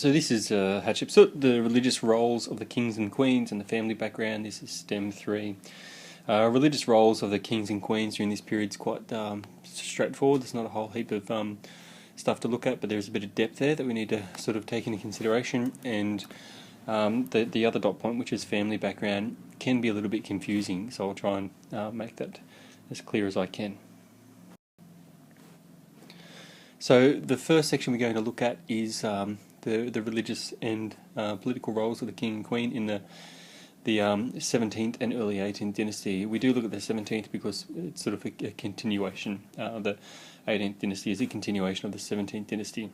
So this is Hatshepsut, the religious roles of the kings and queens and the family background. This is Stem 3. Religious roles of the kings and queens during this period is quite straightforward. There's not a whole heap of stuff to look at, but there's a bit of depth there that we need to sort of take into consideration. And the other dot point, which is family background, can be a little bit confusing, so I'll try and make that as clear as I can. So the first section we're going to look at is the religious and political roles of the king and queen in the 17th and early 18th dynasty. We do look at the 17th because it's sort of a continuation. The 18th dynasty is a continuation of the 17th dynasty.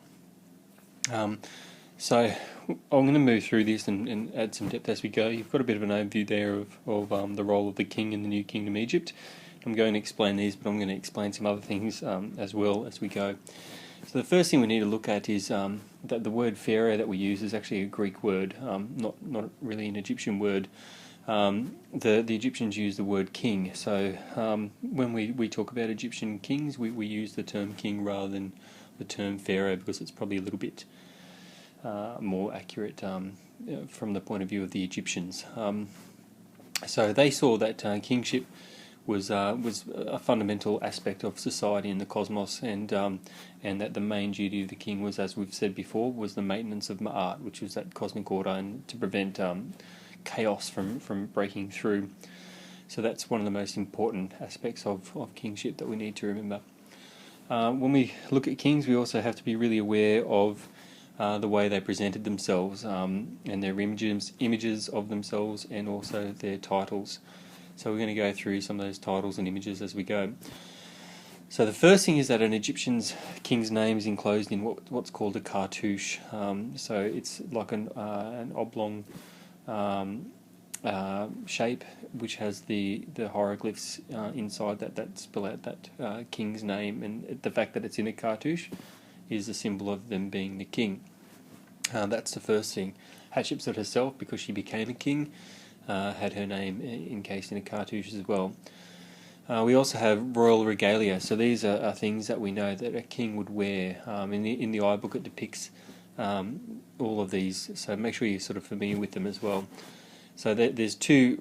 So I'm going to move through this and add some depth as we go. You've got a bit of an overview there of the role of the king in the New Kingdom Egypt. I'm going to explain these, but I'm going to explain some other things as well as we go. So the first thing we need to look at is that the word pharaoh that we use is actually a Greek word, not really an Egyptian word. The Egyptians use the word king. So when we talk about Egyptian kings, we use the term king rather than the term pharaoh because it's probably a little bit more accurate from the point of view of the Egyptians. So they saw that kingship was a fundamental aspect of society in the cosmos, and that the main duty of the king was, as we've said before, was the maintenance of Ma'at, which was that cosmic order, and to prevent chaos from breaking through. So that's one of the most important aspects of kingship that we need to remember. When we look at kings, we also have to be really aware of the way they presented themselves and their images of themselves, and also their titles. So we're going to go through some of those titles and images as we go. So the first thing is that an Egyptian's king's name is enclosed in what's called a cartouche. So it's like an oblong shape which has the hieroglyphs inside that spell out that king's name, and the fact that it's in a cartouche is a symbol of them being the king. That's the first thing. Hatshepsut herself, because she became a king, had her name encased in a cartouche as well. We also have royal regalia. So these are things that we know that a king would wear. In the iBook it depicts all of these, so make sure you're sort of familiar with them as well. So there's two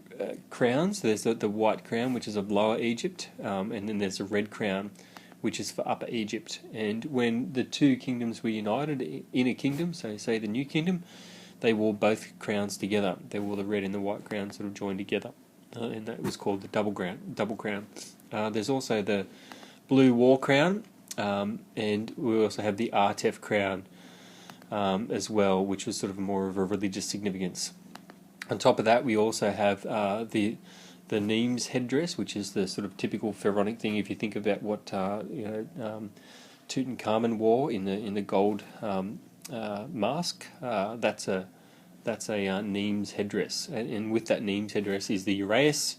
crowns. There's the white crown, which is of Lower Egypt, and then there's a red crown, which is for Upper Egypt. And when the two kingdoms were united in a kingdom, so say the New Kingdom, they wore both crowns together. They wore the red and the white crown sort of joined together, and that was called the double crown. There's also the blue war crown, and we also have the Artef crown as well, which was sort of more of a religious significance. On top of that, we also have the Nemes headdress, which is the sort of typical pharaonic thing. If you think about what Tutankhamun wore in the gold mask, that's a Nemes headdress, and with that Nemes headdress is the uraeus,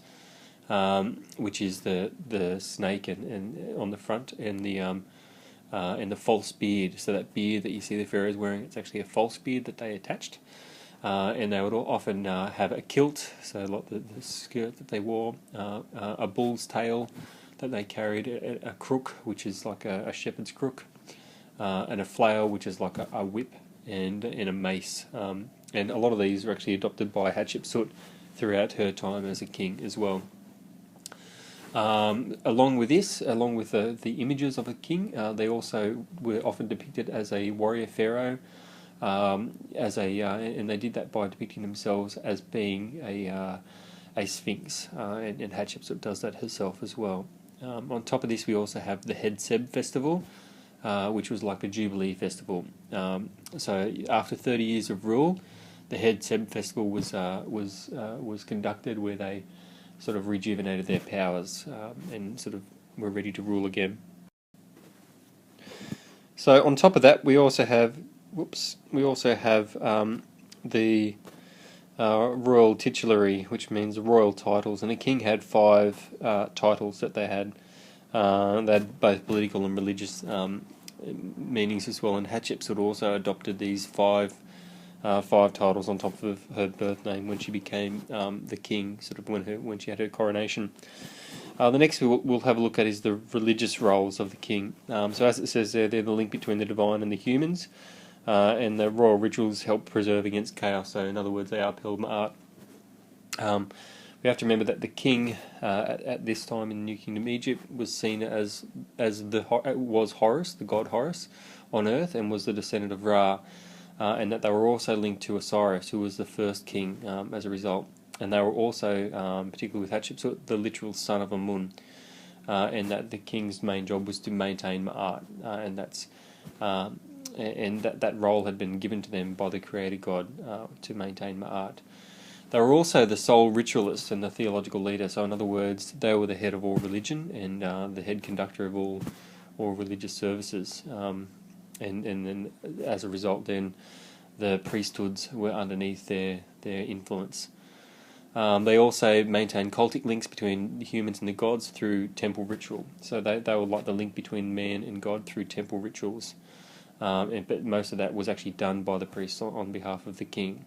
which is the snake and on the front, and the false beard. So that beard that you see the pharaohs wearing, it's actually a false beard that they attached, and they would often have a kilt, so like the skirt that they wore, a bull's tail that they carried, a crook, which is like a shepherd's crook, and a flail, which is like a whip, and a mace. And a lot of these were actually adopted by Hatshepsut throughout her time as a king as well. Along with the images of a king, they also were often depicted as a warrior pharaoh, and they did that by depicting themselves as being a sphinx, and Hatshepsut does that herself as well. On top of this, we also have the Hatshepsut festival, which was like a jubilee festival. So after 30 years of rule, the Hatshepsut festival was conducted, where they sort of rejuvenated their powers and sort of were ready to rule again. So on top of that, we also have the royal titulary, which means royal titles, and a king had 5 titles that they had. They had both political and religious meanings as well, and Hatshepsut also adopted these 5 titles on top of her birth name when she became the king, sort of when she had her coronation. The next we'll have a look at is the religious roles of the king. So as it says there, they're the link between the divine and the humans. and the royal rituals help preserve against chaos. So in other words, they upheld Ma'at. We have to remember that the king at this time in the New Kingdom Egypt was seen as was Horus, the god Horus, on earth, and was the descendant of Ra, and that they were also linked to Osiris, who was the first king as a result. And they were also, particularly with Hatshepsut, the literal son of Amun, and that the king's main job was to maintain Ma'at, and that role had been given to them by the Creator God to maintain Ma'at. They were also the sole ritualist and the theological leader. So in other words, they were the head of all religion and the head conductor of all religious services. And then as a result, then the priesthoods were underneath their influence. They also maintained cultic links between the humans and the gods through temple ritual. So they were like the link between man and God through temple rituals. But most of that was actually done by the priests on behalf of the king.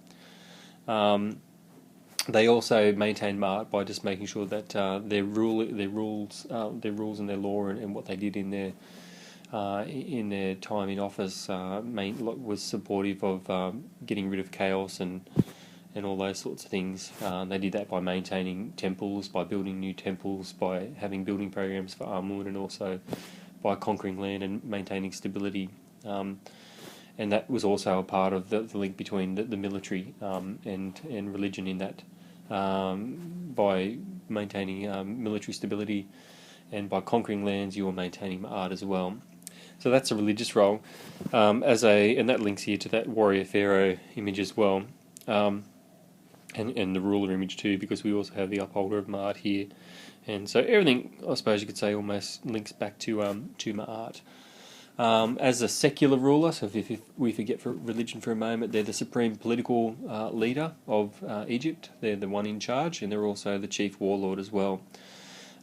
They also maintained Ma'at by just making sure that their rules and their law and what they did in their time in office was supportive of getting rid of chaos and all those sorts of things. They did that by maintaining temples, by building new temples, by having building programs for Amun, and also by conquering land and maintaining stability. And that was also a part of the link between the military and religion in that. By maintaining military stability and by conquering lands, you were maintaining Ma'at as well. So that's a religious role, and that links here to that warrior pharaoh image as well, and the ruler image too, because we also have the upholder of Ma'at here, and so everything, I suppose you could say, almost links back to Ma'at. As a secular ruler, so if we forget for religion for a moment, they're the supreme political leader of Egypt. They're the one in charge, and they're also the chief warlord as well.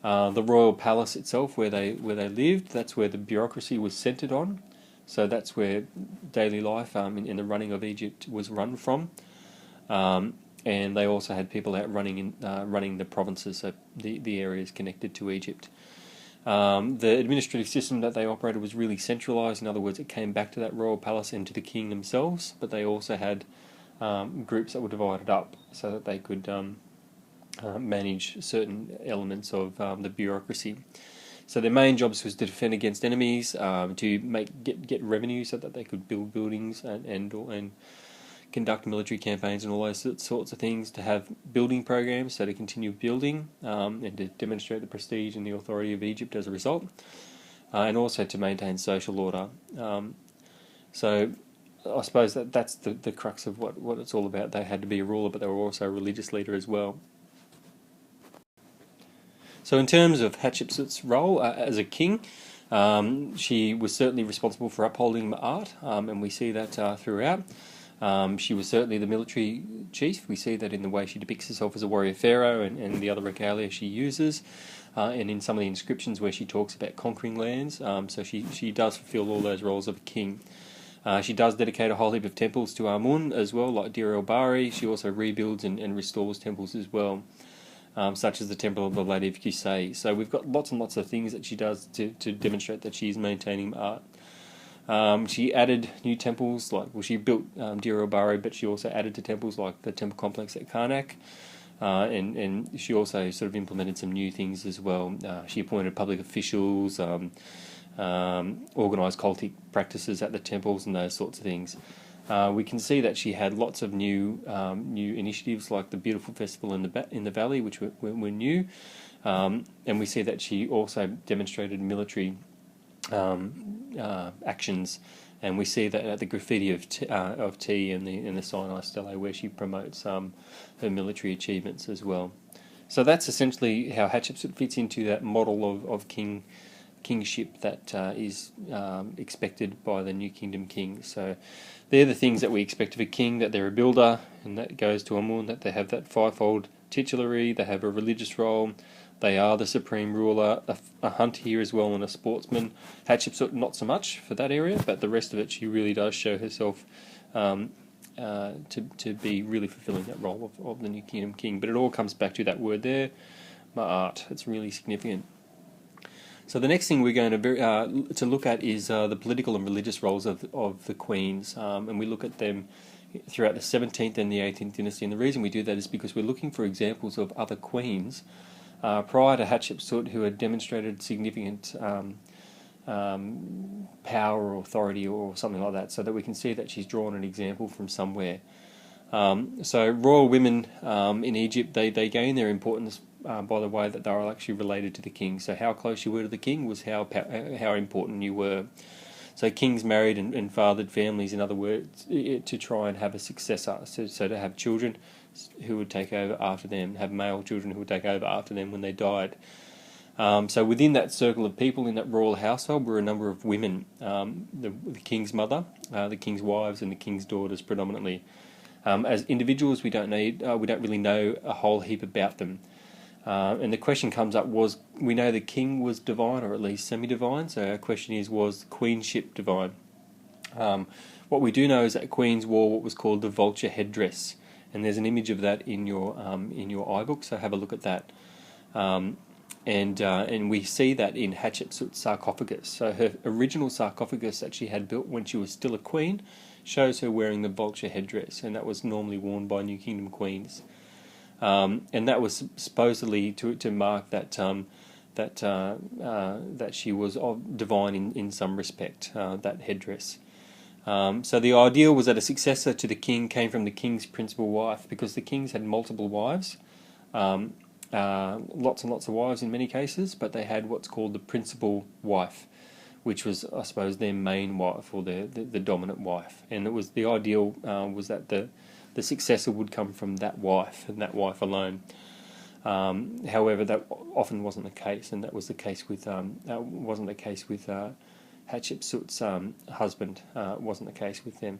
The royal palace itself, where they lived, that's where the bureaucracy was centred on. So that's where daily life in the running of Egypt was run from. And they also had people out running the provinces, so the areas connected to Egypt. The administrative system that they operated was really centralised. In other words, it came back to that royal palace and to the king themselves, but they also had groups that were divided up so that they could manage certain elements of the bureaucracy. So their main jobs was to defend against enemies, to get revenue so that they could build buildings and conduct military campaigns and all those sorts of things, to have building programs, so to continue building and to demonstrate the prestige and the authority of Egypt as a result, and also to maintain social order. So I suppose that's the crux of what it's all about. They had to be a ruler, but they were also a religious leader as well. So in terms of Hatshepsut's role as a king, she was certainly responsible for upholding Ma'at, and we see that throughout. She was certainly the military chief. We see that in the way she depicts herself as a warrior pharaoh and the other regalia she uses, and in some of the inscriptions where she talks about conquering lands. So she does fulfill all those roles of a king. She does dedicate a whole heap of temples to Amun as well, like Dir el-Bahari. She also rebuilds and restores temples as well, such as the Temple of the Lady of Kusei. So we've got lots and lots of things that she does to demonstrate that she's maintaining art. She added new temples, she built Dir el-Bahari, but she also added to temples like the temple complex at Karnak, and she also sort of implemented some new things as well. She appointed public officials, organised cultic practices at the temples and those sorts of things. We can see that she had lots of new initiatives, like the beautiful festival in the valley, which were new, and we see that she also demonstrated military actions, and we see that at the graffiti of T in the Sinai Stele, where she promotes her military achievements as well. So that's essentially how Hatshepsut fits into that model of kingship that is expected by the New Kingdom kings. So they're the things that we expect of a king: that they're a builder, and that goes to Amun, that they have that fivefold titulary, they have a religious role, they are the supreme ruler, a hunter here as well, and a sportsman. Hatshepsut not so much for that area, but the rest of it, she really does show herself to be really fulfilling that role of the New Kingdom king. But it all comes back to that word there, ma'at. It's really significant. So the next thing we're going to look at is the political and religious roles of the queens, and we look at them throughout the 17th and the 18th dynasty. And the reason we do that is because we're looking for examples of other queens prior to Hatshepsut who had demonstrated significant power or authority or something like that, so that we can see that she's drawn an example from somewhere. So royal women in Egypt, they gain their importance by the way that they were actually related to the king. So how close you were to the king was how important you were. So kings married and fathered families, in other words, to try and have a successor. So to have children who would take over after them, have male children who would take over after them when they died. So within that circle of people in that royal household were a number of women, the king's mother, the king's wives, and the king's daughters predominantly. As individuals, we don't really know a whole heap about them. And the question comes up we know the king was divine, or at least semi-divine, so our question is, was queenship divine? What we do know is that queens wore what was called the vulture headdress, and there's an image of that in your iBook, so have a look at that. And we see that in Hatshepsut's sarcophagus. So her original sarcophagus that she had built when she was still a queen shows her wearing the vulture headdress, and that was normally worn by New Kingdom queens. And that was supposedly to mark that that she was divine in some respect, that headdress. So the ideal was that a successor to the king came from the king's principal wife, because the kings had multiple wives, lots and lots of wives in many cases, but they had what's called the principal wife, which was, I suppose, their main wife, or the dominant wife. And it was the ideal was that the successor would come from that wife and that wife alone. However, that often wasn't the case, and that was the case with wasn't the case with Hatshepsut's husband. Wasn't the case with them.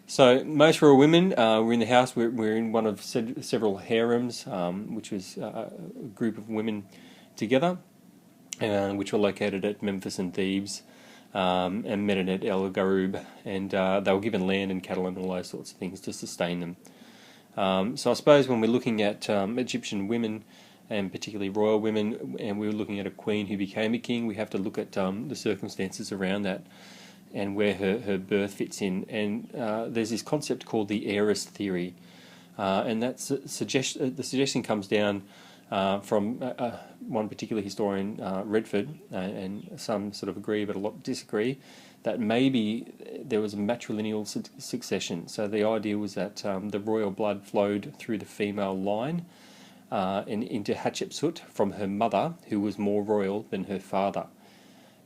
So most royal women were in the house. We're in one of several harems, which was a group of women together, which were located at Memphis and Thebes, and Medinet El Garub, and they were given land and cattle and all those sorts of things to sustain them. So I suppose when we're looking at Egyptian women, and particularly royal women, and we were looking at a queen who became a king, we have to look at the circumstances around that and where her birth fits in. And there's this concept called the heiress theory, and the suggestion comes down from one particular historian, Redford, and some sort of agree but a lot disagree, that maybe there was a matrilineal succession. So the idea was that the royal blood flowed through the female line and into Hatshepsut from her mother, who was more royal than her father.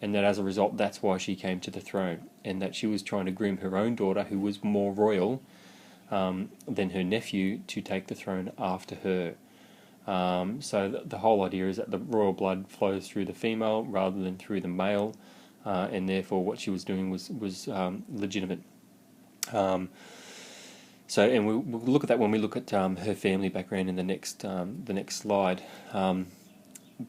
And that as a result, that's why she came to the throne, and that she was trying to groom her own daughter, who was more royal than her nephew, to take the throne after her. So the whole idea is that the royal blood flows through the female rather than through the male, and therefore what she was doing was legitimate. And we'll look at that when we look at her family background in the next slide.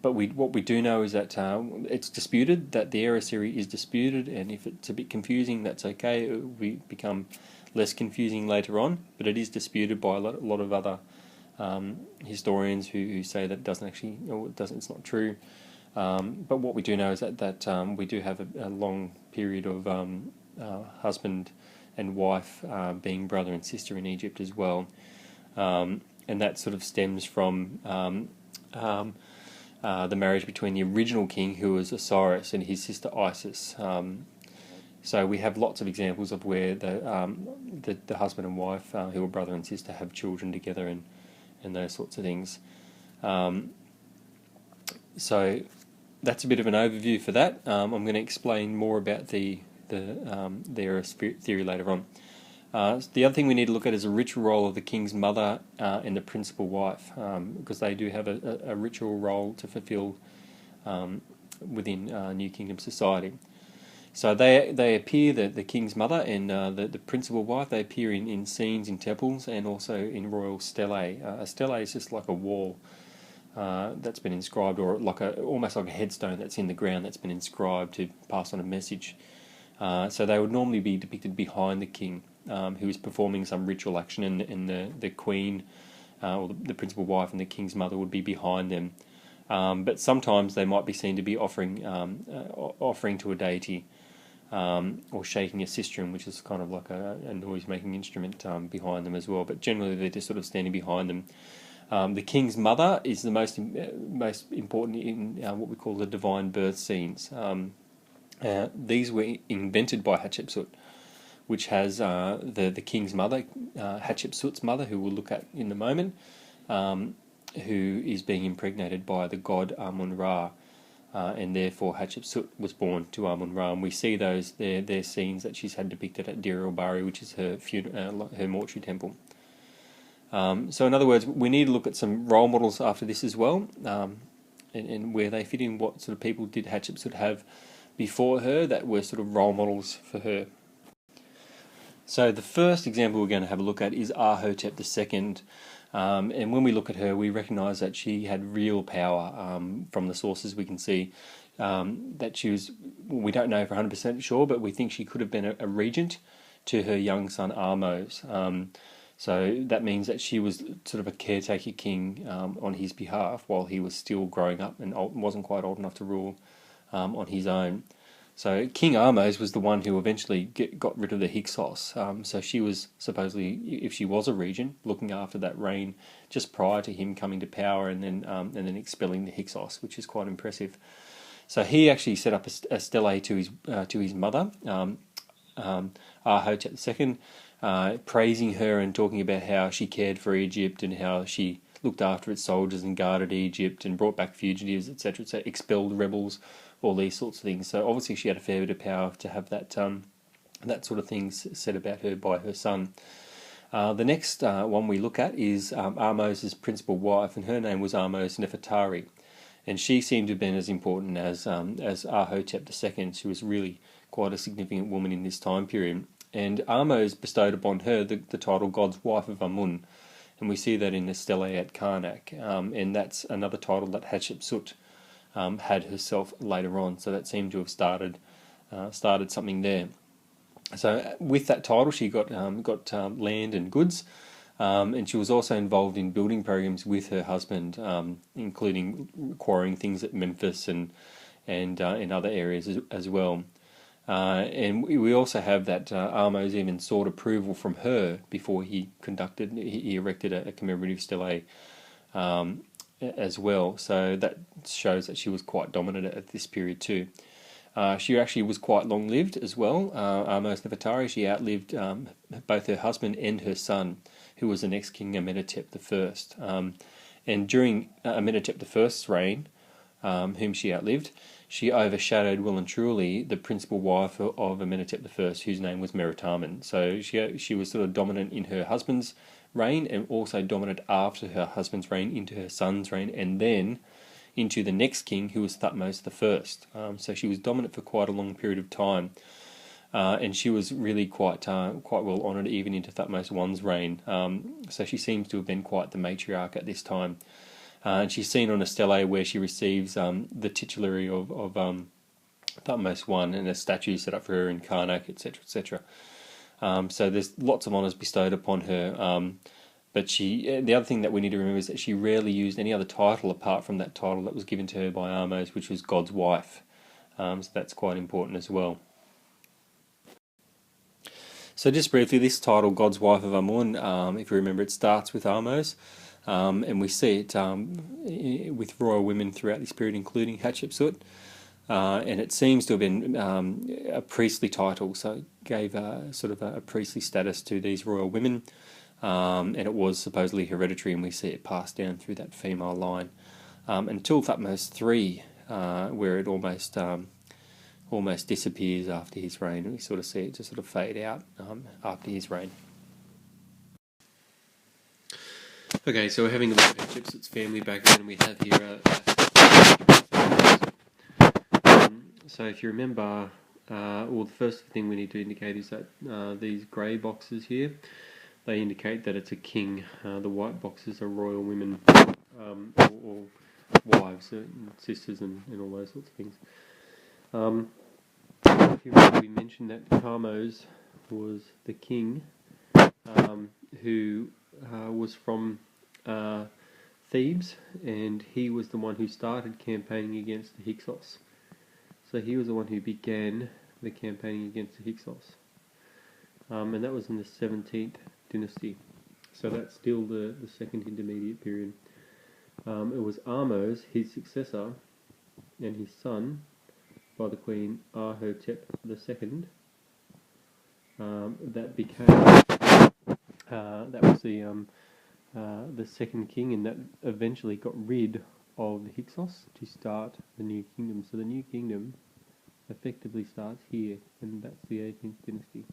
But what we do know is that it's disputed, that the heiress theory is disputed, and if it's a bit confusing, that's okay. It will become less confusing later on, but it is disputed by a lot of other historians who say that it's not true. But what we do know is that we do have a long period of husband and wife being brother and sister in Egypt as well, and that sort of stems from the marriage between the original king, who was Osiris, and his sister Isis. So we have lots of examples of where the husband and wife, who are brother and sister, have children together and those sorts of things. So that's a bit of an overview for that. I'm going to explain more about the heiress theory later on. The other thing we need to look at is the ritual role of the king's mother and the principal wife, because they do have a ritual role to fulfill within New Kingdom society. So they appear, the king's mother and the principal wife, they appear in scenes in temples and also in royal stellae. A stela is just like a wall that's been inscribed, or almost like a headstone that's in the ground that's been inscribed to pass on a message. So they would normally be depicted behind the king, who is performing some ritual action, and the queen, or the principal wife, and the king's mother would be behind them, but sometimes they might be seen to be offering to a deity, or shaking a sistrum, which is kind of like a noise-making instrument behind them as well. But generally, they're just sort of standing behind them. The king's mother is the most important in what we call the divine birth scenes. These were invented by Hatshepsut, which has the king's mother, Hatshepsut's mother, who we'll look at in a moment, who is being impregnated by the god Amun-Ra, and therefore Hatshepsut was born to Amun-Ra. And we see those their scenes that she's had depicted at Dir el-Bahri, which is her her mortuary temple. So in other words, we need to look at some role models after this as well, and where they fit in. What sort of people did Hatshepsut have before her that were sort of role models for her? So the first example we're going to have a look at is Ahotep II. And when we look at her, we recognise that she had real power. From the sources we can see that she was, we don't know for 100% sure, but we think she could have been a regent to her young son Ahmose. So that means that she was sort of a caretaker king on his behalf while he was still growing up and wasn't quite old enough to rule on his own. So King Ahmose was the one who eventually got rid of the Hyksos. So she was supposedly, if she was a regent, looking after that reign just prior to him coming to power and then expelling the Hyksos, which is quite impressive. So he actually set up a stele to his mother, Ahotep II, praising her and talking about how she cared for Egypt and how she looked after its soldiers and guarded Egypt and brought back fugitives, etc., expelled rebels, all these sorts of things. So obviously she had a fair bit of power to have that sort of things said about her by her son. The next one we look at is Ahmose's principal wife, and her name was Ahmose Nefertari, and she seemed to have been as important as Ahotep II. She was really quite a significant woman in this time period. And Ahmose bestowed upon her the title God's Wife of Amun, and we see that in the stele at Karnak, and that's another title that Hatshepsut had herself later on. So that seemed to have started something there. So with that title, she got land and goods, and she was also involved in building programs with her husband, including quarrying things at Memphis and in other areas as well. And we also have that Ahmose even sought approval from her before he erected a commemorative stele as well. So that shows that she was quite dominant at this period too. She actually was quite long-lived as well. Ahmose Nefertari, she outlived both her husband and her son, who was the next king, Amenhotep I. And during Amenhotep I's reign, whom she outlived, she overshadowed well and truly the principal wife of Amenhotep I, whose name was Meritamen. So she was sort of dominant in her husband's reign and also dominant after her husband's reign into her son's reign and then into the next king, who was Thutmose I. So she was dominant for quite a long period of time. And she was really quite well honoured even into Thutmose I's reign. So she seems to have been quite the matriarch at this time. And she's seen on a stele where she receives the titulary of Thutmose I and a statue set up for her in Karnak, etc., etc. So there's lots of honours bestowed upon her. But the other thing that we need to remember is that she rarely used any other title apart from that title that was given to her by Ahmose, which was God's wife. So that's quite important as well. So just briefly, this title, God's Wife of Amun, if you remember, it starts with Ahmose. And we see it with royal women throughout this period, including Hatshepsut. And it seems to have been a priestly title, so it gave sort of a priestly status to these royal women. And it was supposedly hereditary, and we see it passed down through that female line until Thutmose III, where it almost disappears after his reign. We sort of see it just sort of fade out after his reign. Okay, so we're having a look at Hatshepsut's family background, and we have here so if you remember, the first thing we need to indicate is that these grey boxes here, they indicate that it's a king. The white boxes are royal women, or wives, sisters, and all those sorts of things. If you remember, we mentioned that Ahmose was the king who was from Thebes, and he was the one who started campaigning against the Hyksos. So he was the one who began the campaigning against the Hyksos. And that was in the 17th dynasty. So that's still the second intermediate period. It was Ahmose, his successor, and his son, by the Queen Hatshepsut II, that became that was the second king, and that eventually got rid of the Hyksos to start the new kingdom. So the new kingdom effectively starts here, and that's the 18th dynasty,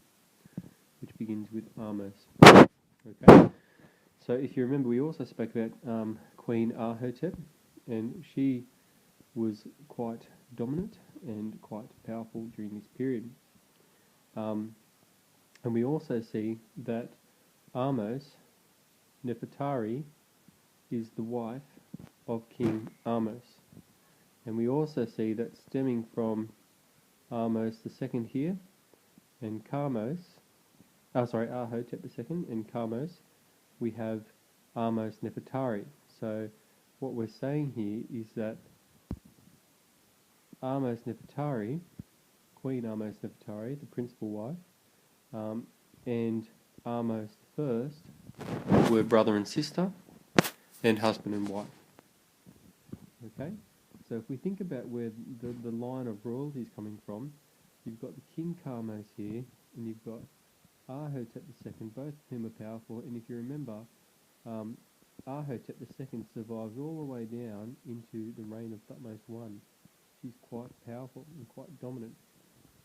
which begins with Ahmose. Okay. So if you remember, we also spoke about Queen Hatshepsut, and she was quite dominant and quite powerful during this period. And we also see that Ahmose Nefertari is the wife of King Ahmose. And we also see that stemming from Ahmose II here and Ahmose II and Ahmose, we have Ahmose Nefertari. So what we're saying here is that Ahmose Nefertari, Queen Ahmose Nefertari, the principal wife, and Ahmose I were brother and sister, and husband and wife. Okay, so if we think about where the line of royalty is coming from, you've got the King Ahmose here, and you've got Hatshepsut II, both of whom are powerful. And if you remember, Hatshepsut II survives all the way down into the reign of Thutmose I. She's quite powerful and quite dominant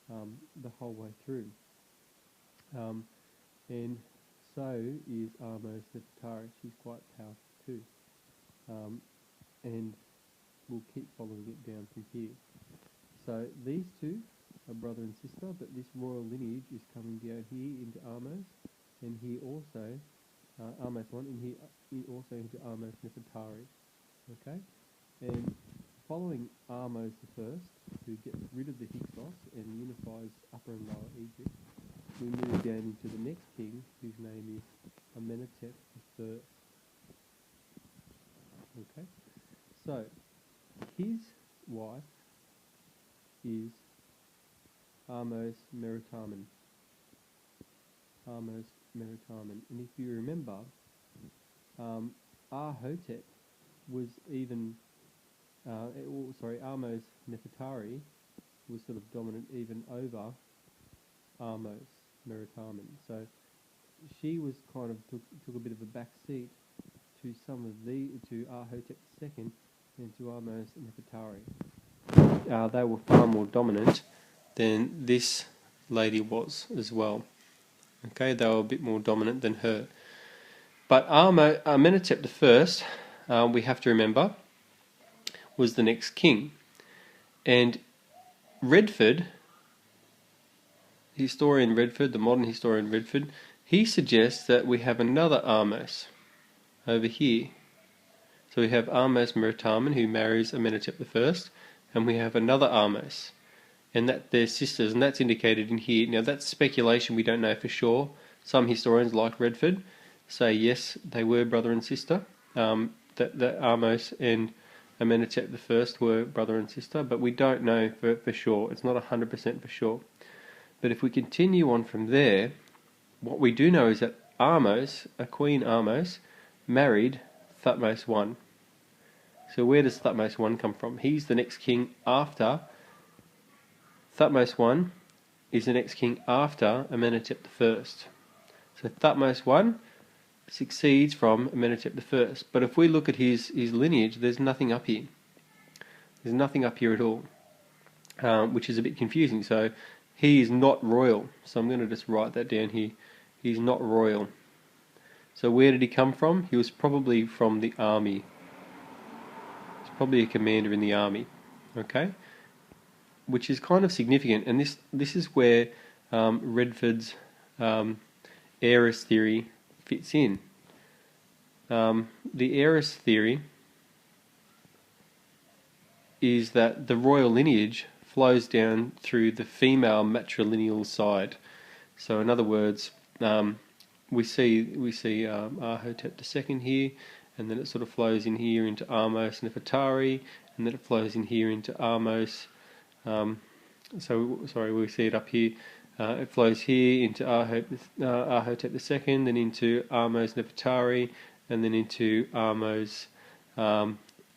the whole way through. And so is Ahmose Nefertari. She's quite powerful too. And we'll keep following it down from here. So these two are brother and sister, but this royal lineage is coming down here into Ahmose, and here also Ahmose I, and here also into Ahmose Nefertari. Okay, and following Ahmose I, who gets rid of the Hyksos and unifies Upper and Lower Egypt, we move down into the next king, whose name is Amenhotep I. Okay, so his wife is Ahmose Meritamen. And if you remember, Ahotep was even, Ahmose Nefertari was sort of dominant even over Ahmose Meritamen. So she was kind of took a bit of a back seat to to Ahotep II and to Ahmose Nefertari. They were far more dominant than this lady was as well. Okay, they were a bit more dominant than her. But Amenhotep I, we have to remember, was the next king. And Redford, the modern historian Redford, he suggests that we have another Ahmose over here. So we have Ahmose Meritamen, who marries Amenhotep I, and we have another Ahmose, and that they're sisters, and that's indicated in here. Now that's speculation, we don't know for sure. Some historians, like Redford, say yes, they were brother and sister, that Ahmose and Amenhotep I were brother and sister, but we don't know for sure. It's not 100% for sure. But if we continue on from there, what we do know is that Queen Ahmose, married Thutmose I. So where does Thutmose I come from? He's the next king after Thutmose I is the next king after Amenhotep I. So Thutmose I succeeds from Amenhotep I. But if we look at his lineage, there's nothing up here. There's nothing up here at all, which is a bit confusing. So he is not royal. So I'm going to just write that down here. He's not royal. So where did he come from? He was probably from the army. He's probably a commander in the army. Okay? Which is kind of significant. And this is where Redford's heiress theory fits in. The heiress theory is that the royal lineage flows down through the female matrilineal side. So in other words, we see Ahotep II here, and then it sort of flows in here into Ahmose Nefertari, and then it flows in here into Ahmose. Sorry, we see it up here. It flows here into Ahotep II, then into Ahmose Nefertari, and then into Ahmose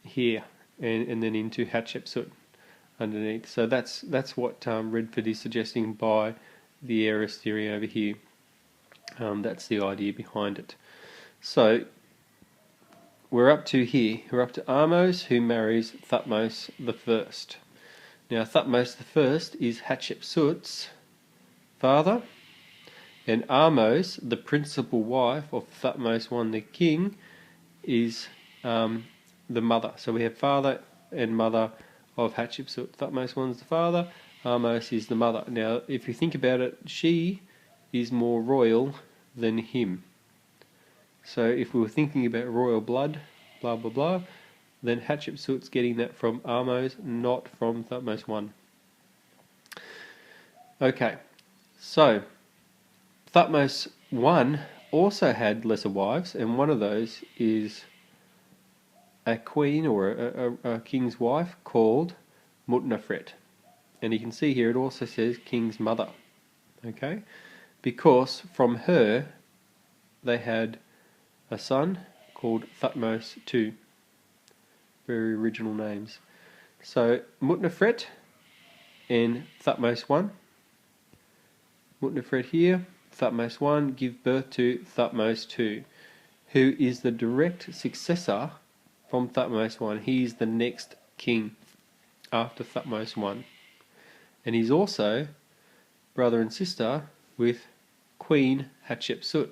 here, and then into Hatshepsut underneath. So that's what Redford is suggesting by the heiress theory over here. That's the idea behind it. So we're up to here. We're up to Ahmose, who marries Thutmose I. Now Thutmose I is Hatshepsut's father, and Ahmose, the principal wife of Thutmose I the king, is the mother. So we have father and mother of Hatshepsut. Thutmose I is the father, Ahmose is the mother. Now if you think about it, she is more royal than him. So if we were thinking about royal blood, blah blah blah, then Hatshepsut's getting that from Ahmose, not from Thutmose I. Okay, so Thutmose I also had lesser wives, and one of those is a queen or a king's wife called Mutnefret. And you can see here it also says king's mother. Okay, because from her they had a son called Thutmose II. Very original names. So Mutnefret and Thutmose I. Mutnefret here, Thutmose I give birth to Thutmose II, who is the direct successor from Thutmose I. He is the next king after Thutmose I. And he's also brother and sister with Queen Hatshepsut.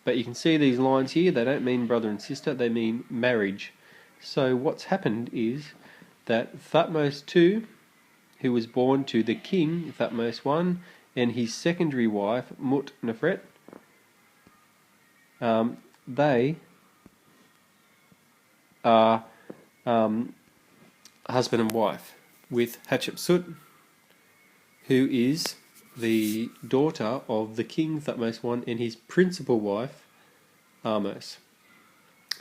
But you can see these lines here, they don't mean brother and sister, they mean marriage. So what's happened is that Thutmose II, who was born to the king, Thutmose I, and his secondary wife, Mutnefret, they are husband and wife with Hatshepsut, who is the daughter of the king Thutmose I and his principal wife, Ahmose.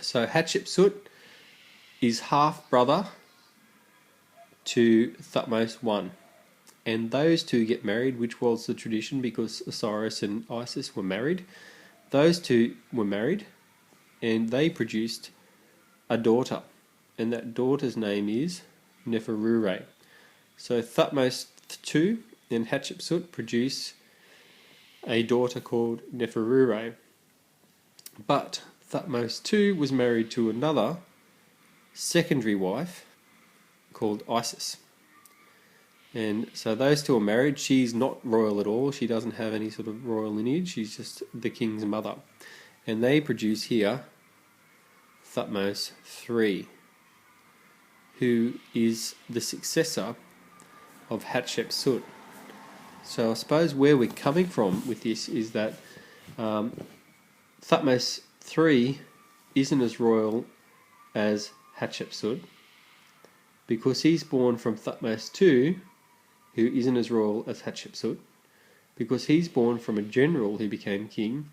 So Hatshepsut is half-brother to Thutmose I. And those two get married, which was the tradition because Osiris and Isis were married. Those two were married, and they produced a daughter. And that daughter's name is Neferure. So Thutmose II and Hatshepsut produce a daughter called Neferure. But Thutmose II was married to another secondary wife called Isis. And so those two are married. She's not royal at all. She doesn't have any sort of royal lineage. She's just the king's mother. And they produce here Thutmose III, who is the successor of Hatshepsut. So I suppose where we're coming from with this is that Thutmose III isn't as royal as Hatshepsut because he's born from Thutmose II, who isn't as royal as Hatshepsut, because he's born from a general who became king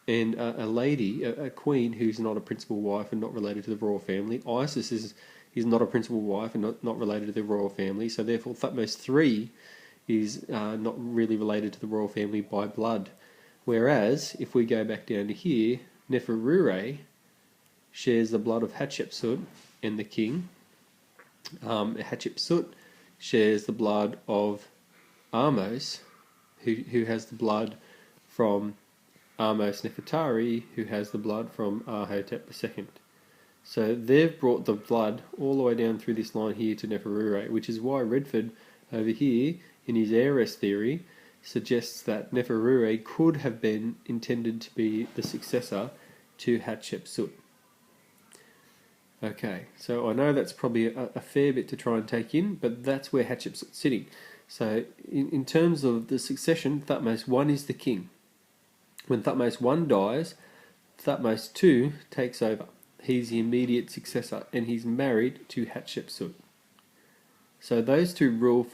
and a lady, a queen who's not a principal wife and not related to the royal family. Isis is not a principal wife and not related to the royal family, so therefore Thutmose III is not really related to the royal family by blood. Whereas, if we go back down to here, Neferure shares the blood of Hatshepsut and the king. Hatshepsut shares the blood of Ahmose, who has the blood from Ahmose Nefertari, who has the blood from Ahotep II. So they've brought the blood all the way down through this line here to Neferure, which is why Redford over here, in his heiress theory, suggests that Neferure could have been intended to be the successor to Hatshepsut. Okay, so I know that's probably a fair bit to try and take in, but that's where Hatshepsut's sitting. So in terms of the succession, Thutmose I is the king. When Thutmose I dies, Thutmose II takes over. He's the immediate successor, and he's married to Hatshepsut. So those two rule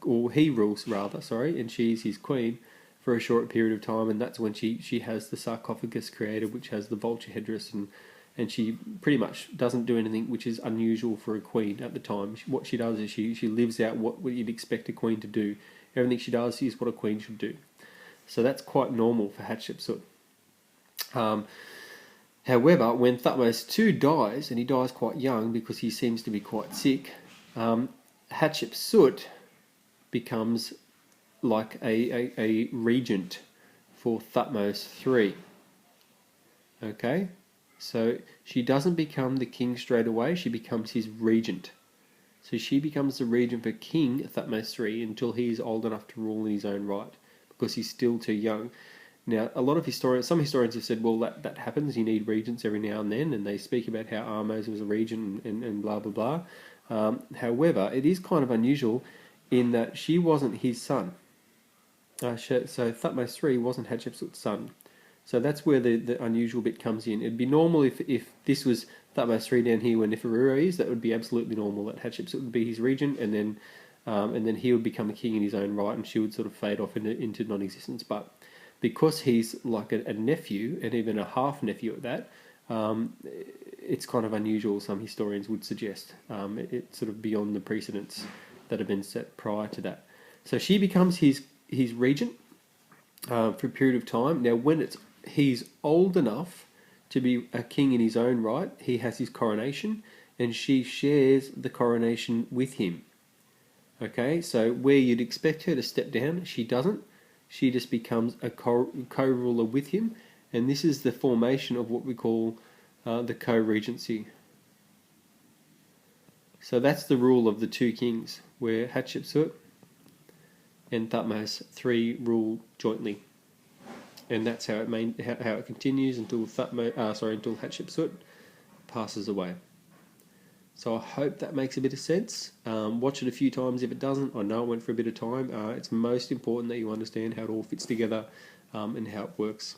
or he rules rather, and she's his queen for a short period of time, and that's when she has the sarcophagus created, which has the vulture headdress and she pretty much doesn't do anything which is unusual for a queen at the time. What she does is she lives out what you'd expect a queen to do. Everything she does is what a queen should do. So that's quite normal for Hatshepsut. However, when Thutmose II dies, and he dies quite young because he seems to be quite sick, Hatshepsut becomes like a regent for Thutmose III. Okay? So she doesn't become the king straight away, she becomes his regent. So she becomes the regent for King Thutmose III until he is old enough to rule in his own right, because he's still too young. Now, some historians have said, well, that happens, you need regents every now and then, and they speak about how Ahmose was a regent and blah, blah, blah. However, it is kind of unusual in that she wasn't his son. So Thutmose III wasn't Hatshepsut's son. So that's where the unusual bit comes in. It'd be normal if this was Thutmose III down here where Neferu is, that would be absolutely normal, that Hatshepsut would be his regent, and then he would become a king in his own right, and she would sort of fade off into non-existence. But because he's like a nephew, and even a half-nephew at that, it's kind of unusual, some historians would suggest. It's sort of beyond the precedents that have been set prior to that. So she becomes his regent for a period of time. Now, when he's old enough to be a king in his own right, he has his coronation, and she shares the coronation with him. Okay, so where you'd expect her to step down, she doesn't. She just becomes a co-ruler with him, and this is the formation of what we call the co-regency. So that's the rule of the two kings, where Hatshepsut and Thutmose III rule jointly, and that's how it continues until until Hatshepsut passes away. So I hope that makes a bit of sense. Watch it a few times if it doesn't. I know it went for a bit of time. It's most important that you understand how it all fits together and how it works.